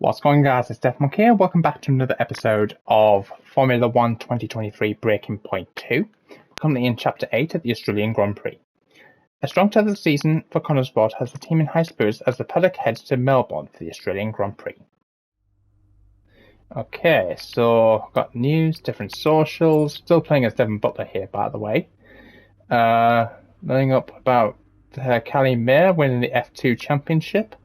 What's going on, guys? It's Deathmonk here. Welcome back to another episode of Formula 1 2023 Breaking Point 2. We're currently in Chapter 8 at the Australian Grand Prix. A strong start of the season for Connor Sport has the team in high spirits as the paddock heads to Melbourne for the Australian Grand Prix. Okay, so got news, different socials. Still playing as Devin Butler here, by the way. Learning up about Callie Mayer winning the F2 championship.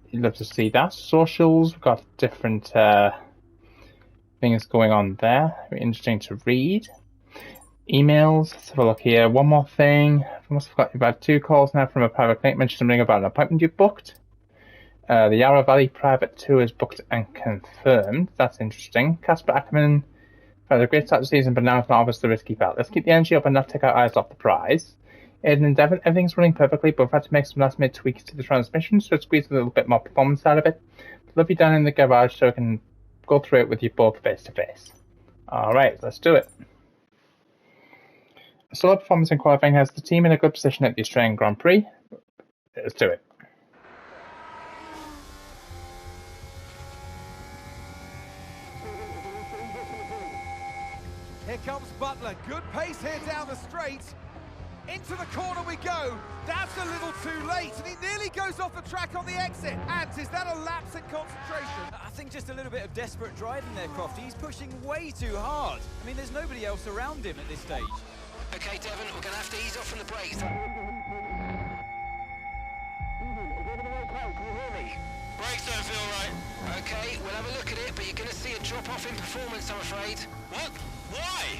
You'd love to see that. Socials, we've got different things going on there. Very interesting to read. Emails, let's have a look here. One more thing. I must have got about 2 calls now from a private client mentioning something about an appointment you booked. The Yarra Valley private tour is booked and confirmed. That's interesting. Casper Ackerman had a great start to the season, but now it's not obviously the risky bet. Let's keep the energy up and not take our eyes off the prize. Aiden and Devon, everything's running perfectly, but we've had to make some last minute tweaks to the transmission, so squeeze a little bit more performance out of it. Love you down in the garage so I can go through it with you both face to face. Alright, let's do it. A solid performance in qualifying has the team in a good position at the Australian Grand Prix. Let's do it. Here comes Butler, good pace here down the straight. Into the corner we go. That's a little too late, and he nearly goes off the track on the exit. And is that a lapse in concentration? I think just a little bit of desperate driving there, Crofty. He's pushing way too hard. I mean, there's nobody else around him at this stage. Okay, Devon, we're going to have to ease off from the brakes. Brakes don't feel right. Okay, we'll have a look at it, but you're going to see a drop-off in performance, I'm afraid. What? Why?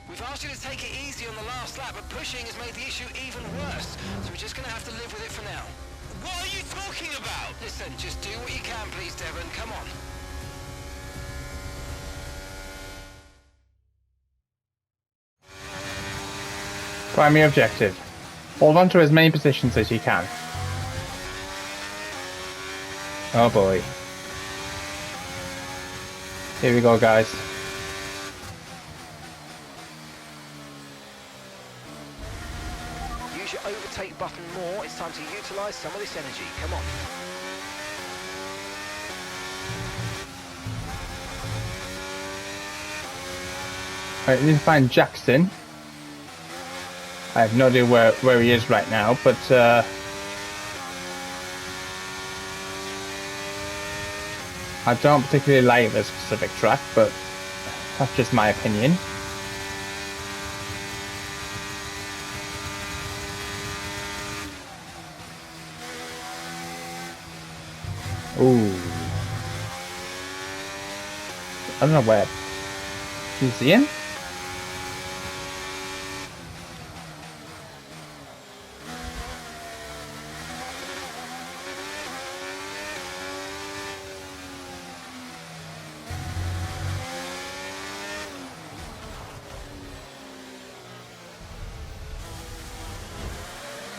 We've asked you to take it easy on the last lap, but pushing has made the issue even worse. So we're just going to have to live with it for now. What are you talking about? Listen, just do what you can, please, Devon. Come on. Primary objective. Hold on to as many positions as you can. Oh boy. Here we go, guys. Use your overtake button more. It's time to utilise some of this energy. Come on. Alright, we need to find Jackson. I have no idea where he is right now, but I don't particularly like this specific track, but that's just my opinion. Ooh. I don't know where. Is he in?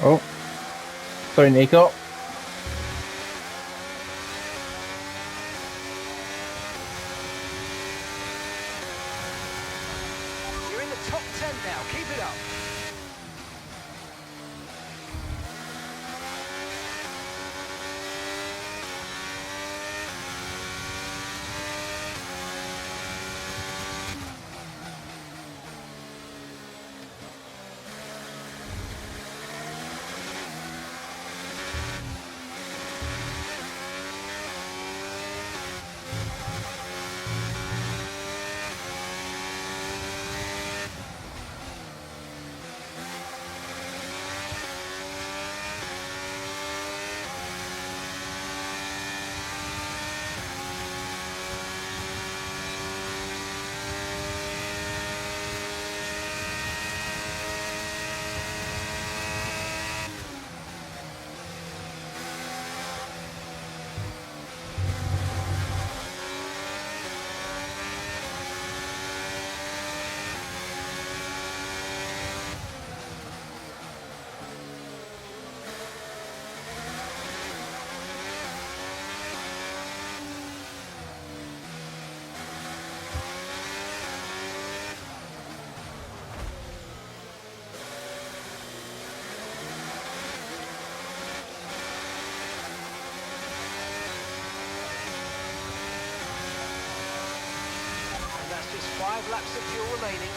Oh. Sorry, Nico. You're in the top 10 now. Keep it up. seconds, 5 laps of fuel remaining.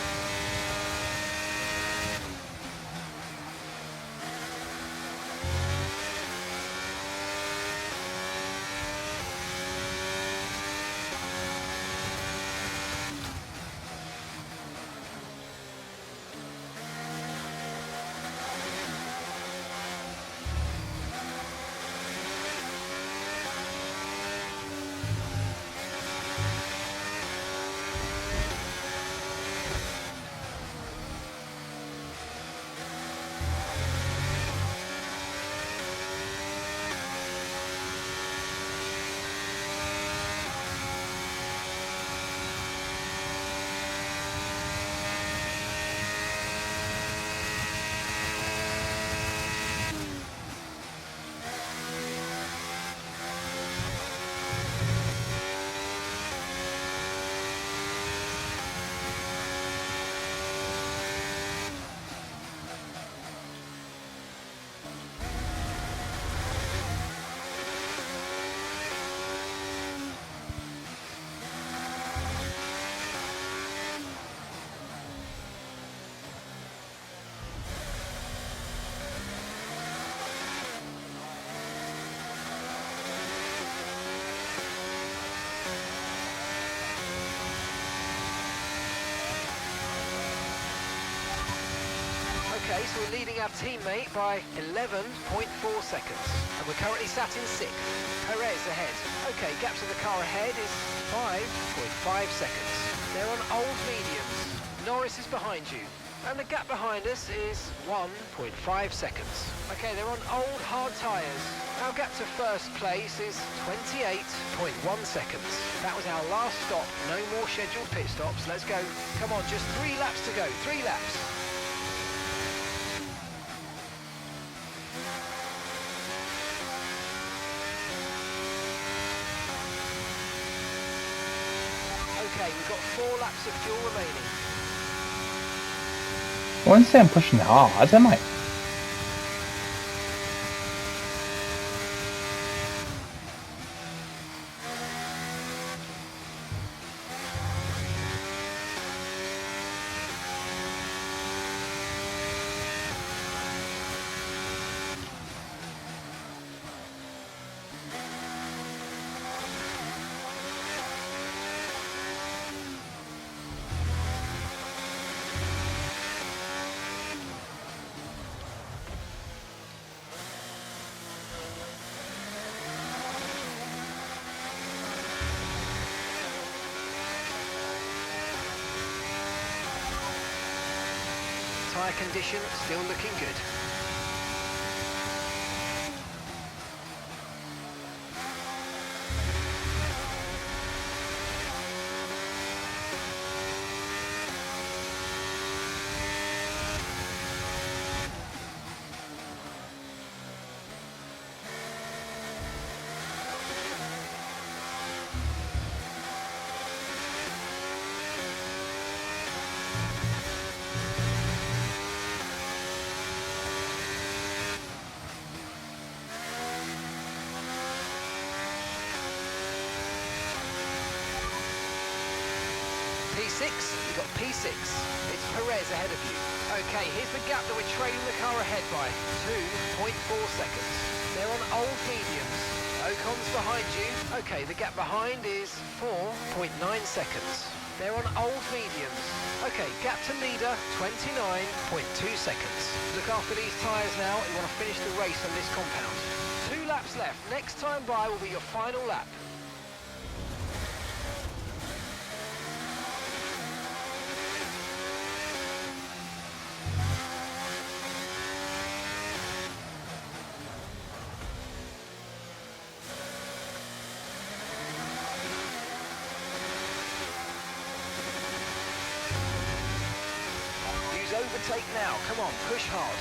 Okay, so we're leading our teammate by 11.4 seconds. And we're currently sat in 6th. Perez ahead. Okay, gap to the car ahead is 5.5 seconds. They're on old mediums. Norris is behind you. And the gap behind us is 1.5 seconds. Okay, they're on old hard tyres. Our gap to first place is 28.1 seconds. That was our last stop. No more scheduled pit stops. Let's go. Come on, just 3 laps to go. 3 laps. Okay, we've got 4 laps of fuel remaining. I wouldn't say I'm pushing hard, am I? Tyre condition still looking good. P6, you've got P6. It's Perez ahead of you. Okay, here's the gap that we're trailing the car ahead by. 2.4 seconds. They're on old mediums. Ocon's behind you. Okay, the gap behind is 4.9 seconds. They're on old mediums. Okay, gap to leader, 29.2 seconds. Look after these tyres now. You want to finish the race on this compound. 2 laps left. Next time by will be your final lap. Overtake now, come on, push hard.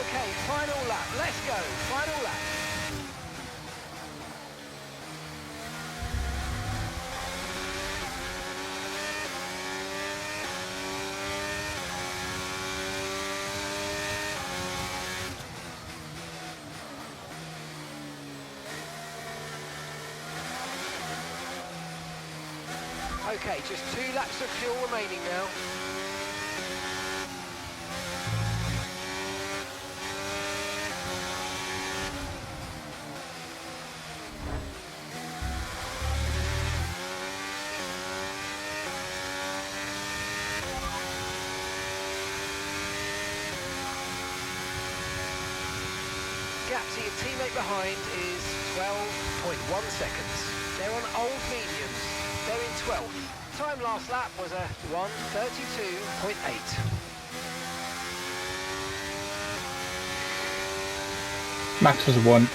Okay, final lap, let's go, final lap. Okay, just 2 laps of fuel remaining now. Gap to your teammate behind is 12.1 seconds. They're on old mediums. They're in 12th. Time last lap was a 1:32.8. Max was 1.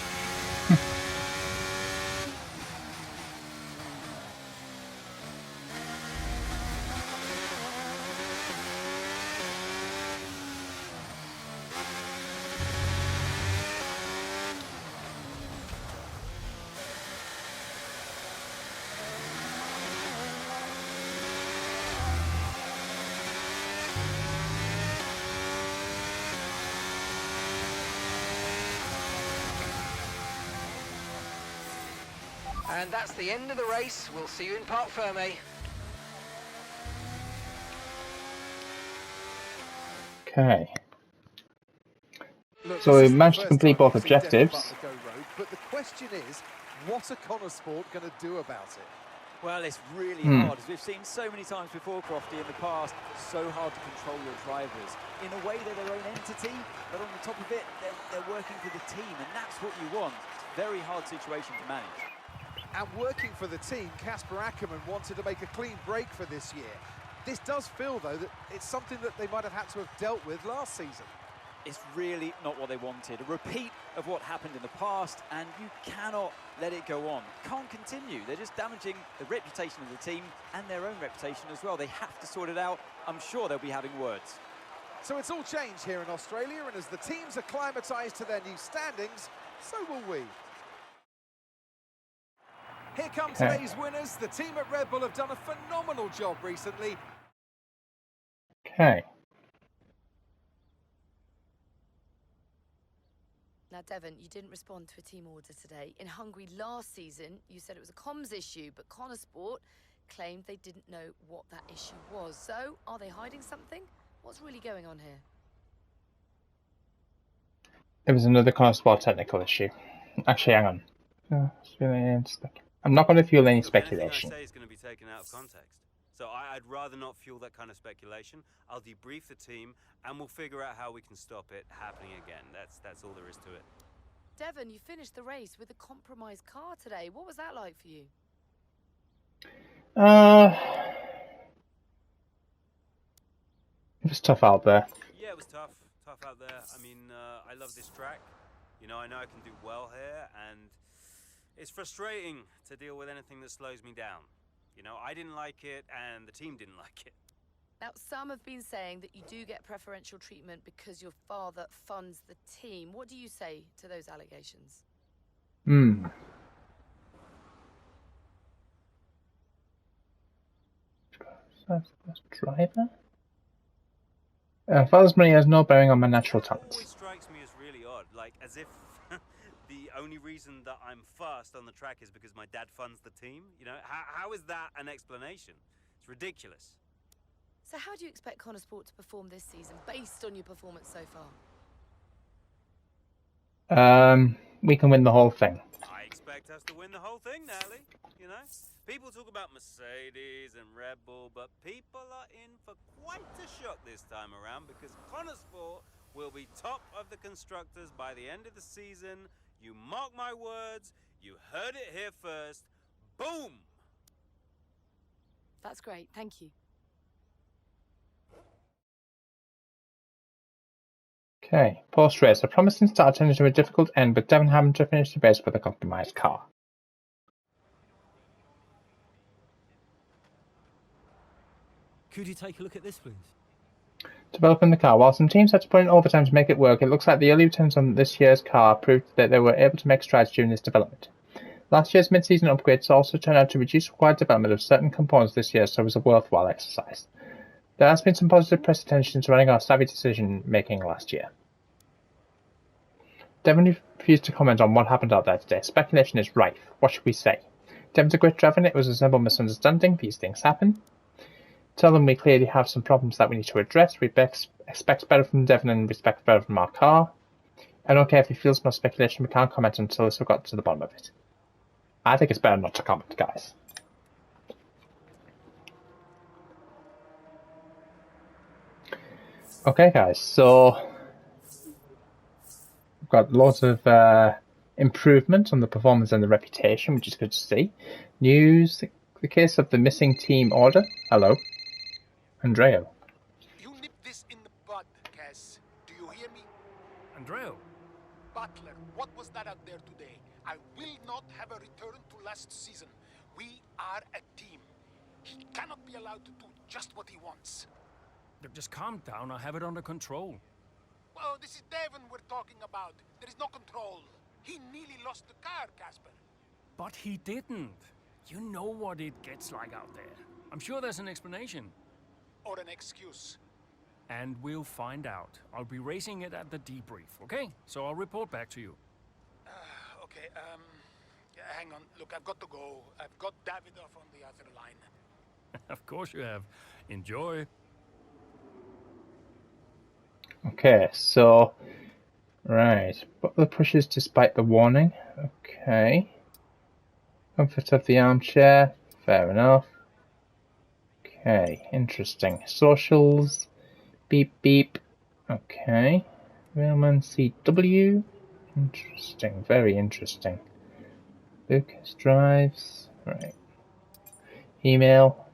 And that's the end of the race. We'll see you in Parc Fermé. Okay. Look, So this we isn't the managed to first complete time both we've seen Devon objectives. Butler go rogue, but the question is, what are Connor Sport going to do about it? Well, it's really hard, as we've seen so many times before, Crofty, in the past. So hard to control your drivers. In a way, they're their own entity, but on the top of it, they're working for the team, and that's what you want. Very hard situation to manage. And working for the team, Casper Ackerman wanted to make a clean break for this year. This does feel, though, that it's something that they might have had to have dealt with last season. It's really not what they wanted. A repeat of what happened in the past, and you cannot let it go on. Can't continue. They're just damaging the reputation of the team and their own reputation as well. They have to sort it out. I'm sure they'll be having words. So it's all changed here in Australia, and as the teams acclimatised to their new standings, so will we. Here come today's winners. The team at Red Bull have done a phenomenal job recently. Okay. Now, Devon, you didn't respond to a team order today. In Hungary last season, you said it was a comms issue, but Connor Sport claimed they didn't know what that issue was. So, are they hiding something? What's really going on here? It was another Connor Sport technical issue. Actually, hang on. I'm not going to fuel any speculation. Anything I say is going to be taken out of context. So I'd rather not fuel that kind of speculation. I'll debrief the team, and we'll figure out how we can stop it happening again. That's all there is to it. Devon, you finished the race with a compromised car today. What was that like for you? It was tough out there. Yeah, it was tough out there. I mean, I love this track. You know I can do well here, and it's frustrating to deal with anything that slows me down. You know, I didn't like it, and the team didn't like it. Now, some have been saying that you do get preferential treatment because your father funds the team. What do you say to those allegations? Driver? Father's money has no bearing on my natural It talents. always strikes me as really odd, like as if the only reason that I'm fast on the track is because my dad funds the team. You know, how is that an explanation? It's ridiculous. So how do you expect Connor Sport to perform this season based on your performance so far? We can win the whole thing. I expect us to win the whole thing, Natalie. You know, people talk about Mercedes and Red Bull, but people are in for quite a shock this time around because Connor Sport will be top of the constructors by the end of the season. You mark my words, you heard it here first. Boom! That's great, thank you. Okay, post-race. A promising start turned into a difficult end, with Devon having to finish the race with a compromised car. Could you take a look at this, please? Developing the car. While some teams had to put in overtime to make it work, it looks like the early returns on this year's car proved that they were able to make strides during this development. Last year's mid-season upgrades also turned out to reduce required development of certain components this year, so it was a worthwhile exercise. There has been some positive press attention surrounding our savvy decision-making last year. Devon refused to comment on what happened out there today. Speculation is rife. What should we say? Devon's a great driver and it was a simple misunderstanding. These things happen. Tell them we clearly have some problems that we need to address. We expect better from Devon and respect better from our car. I don't care if he feels more speculation, we can't comment until we've got to the bottom of it. I think it's better not to comment, guys. Okay, guys, so we've got lots of improvement on the performance and the reputation, which is good to see. News, the case of the missing team order. Hello. Andreo. You nip this in the bud, Cass. Do you hear me? Andreo. Butler, what was that out there today? I will not have a return to last season. We are a team. He cannot be allowed to do just what he wants. Look, just calm down. I have it under control. Oh, this is Devon we're talking about. There is no control. He nearly lost the car, Casper. But he didn't. You know what it gets like out there. I'm sure there's an explanation. Or an excuse. And we'll find out. I'll be raising it at the debrief, okay? So I'll report back to you. Okay, hang on. Look, I've got to go. I've got Davidoff on the other line. Of course you have. Enjoy. Okay, so... Right. Butler pushes despite the warning. Okay. Comfort of the armchair. Fair enough. Okay, interesting. Socials. Beep beep. Okay. Railman CW. Interesting, very interesting. Lucas drives. Right. Email.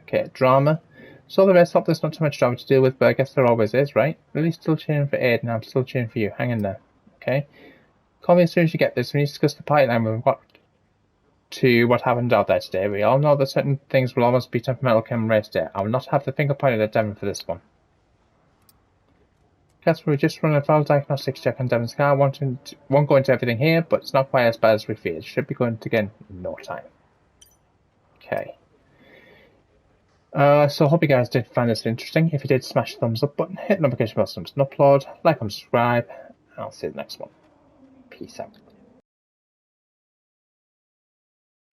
Okay, drama. So the rest of there's not too much drama to deal with, but I guess there always is, right? Lily's still cheering for Aiden, I'm still cheering for you. Hang in there. Okay? Call me as soon as you get this. We need to discuss the pipeline with what happened out there today. We all know that certain things will almost be temperamental come race day. I will not have the finger pointed at Devon for this one. Casper, we just run a valve diagnostics check on Devon's car. Won't go into everything here, but it's not quite as bad as we feared. Should be going to get in no time. Okay. So hope you guys did find this interesting. If you did, smash the thumbs up button, hit the notification bell so you don't upload, like and subscribe, and I'll see you in the next one. Peace out.